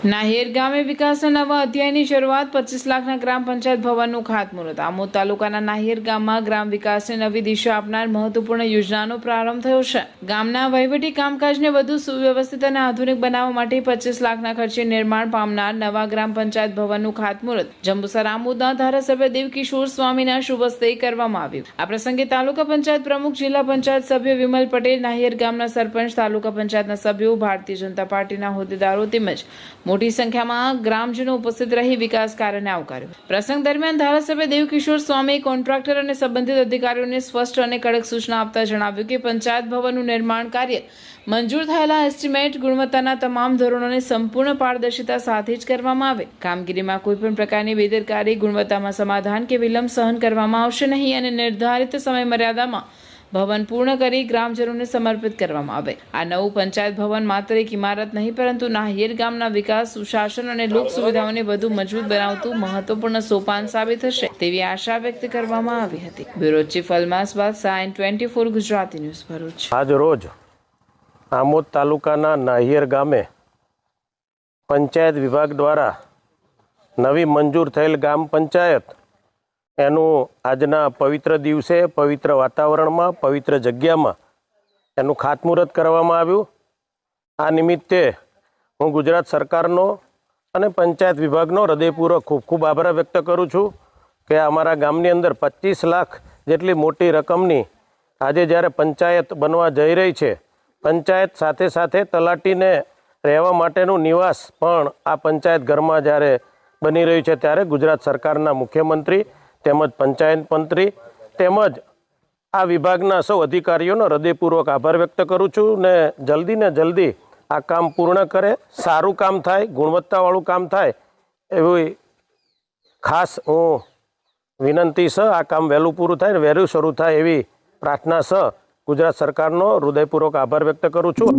નાહિર ગામે વિકાસના નવા અધ્યાયની શરૂઆત 25 લાખના ગ્રામ પંચાયત ભવનનું ખાતમુહૂર્ત। આમોદ તાલુકાના નાહિર ગામમાં ગ્રામ વિકાસને નવી દિશા આપનાર મહત્વપૂર્ણ યોજનાનો પ્રારંભ થયો છે। ગામના વહીવટી કામકાજને વધુ સુવ્યવસ્થિત અને આધુનિક બનાવવા માટે 25 લાખના ખર્ચે નિર્માણ પામનાર નવા ગ્રામ પંચાયત ભવનનું ખાતમુહૂર્ત જંબુસર આમોદના ધારાસભ્ય દેવકિશોર સ્વામીના શુભ હસ્તે કરવામાં આવ્યું। આ પ્રસંગે તાલુકા પંચાયત પ્રમુખ, જિલ્લા પંચાયત સભ્ય વિમલ પટેલ, નાહિર ગામના સરપંચ, તાલુકા પંચાયતના સભ્યો, ભારતીય જનતા પાર્ટીના હોદ્દેદારો તેમજ મોટી સંખ્યામાં ગ્રામજનો ઉપસ્થિત રહી વિકાસ કાર્યને આવકાર્યું। પ્રસંગ દરમિયાન ધારાસભ્ય દેવકિશોર સ્વામી કોન્ટ્રાક્ટર અને સંબંધિત અધિકારીઓને સ્પષ્ટ અને કડક સૂચના આપતા જણાવ્યું કે પંચાયત ભવનનું નિર્માણ કાર્ય મંજૂર થયેલા એસ્ટિમેટ, ગુણવત્તાના તમામ ધોરણોને સંપૂર્ણ પારદર્શિતા સાથે જ કરવામાં આવે। કામગીરીમાં કોઈપણ પ્રકારની બેદરકારી, ગુણવત્તામાં સમાધાન કે વિલંબ સહન કરવામાં આવશે નહીં અને નિર્ધારિત સમય મર્યાદામાં ભવન પૂર્ણ કરી ગ્રામજનોને સમર્પિત કરવામાં આવે। આ નવું પંચાયત ભવન માત્ર એક ઇમારત નહીં પરંતુ નાહિર ગામના વિકાસ, સુશાસન અને લોક સુવિધાઓને વધુ મજબૂત બનાવતું મહત્વપૂર્ણ સોપાન સાબિત થશે તેવી આશા વ્યક્ત કરવામાં આવી હતી। બ્યુરો ચીફ અલમાસ બાદશાહ, N24 ગુજરાતી ન્યૂઝ, ભરૂચ। આજ રોજ આમોદ તાલુકાના નાહિર ગામે પંચાયત વિભાગ દ્વારા નવી મંજૂર થયેલ ગ્રામ પંચાયત એનું આજના પવિત્ર દિવસે, પવિત્ર વાતાવરણમાં, પવિત્ર જગ્યામાં એનું ખાતમુહૂર્ત કરવામાં આવ્યું। આ નિમિત્તે હું ગુજરાત સરકારનો અને પંચાયત વિભાગનો હૃદયપૂર્વક ખૂબ ખૂબ આભાર વ્યક્ત કરું છું કે અમારા ગામની અંદર 25 લાખ જેટલી મોટી રકમની આજે જ્યારે પંચાયત બનવા જઈ રહી છે, પંચાયત સાથે સાથે તલાટીને રહેવા માટેનું નિવાસ પણ આ પંચાયત ઘરમાં જ્યારે બની રહ્યું છે ત્યારે ગુજરાત સરકારના મુખ્યમંત્રી તેમજ પંચાયત મંત્રી તેમજ આ વિભાગના સૌ અધિકારીઓનો હૃદયપૂર્વક આભાર વ્યક્ત કરું છું ને જલ્દી આ કામ પૂર્ણ કરે, સારું કામ થાય, ગુણવત્તાવાળું કામ થાય એવી ખાસ હું વિનંતી છે। આ કામ વહેલું પૂરું થાય ને વહેલું શરૂ થાય એવી પ્રાર્થના છે। ગુજરાત સરકારનો હૃદયપૂર્વક આભાર વ્યક્ત કરું છું।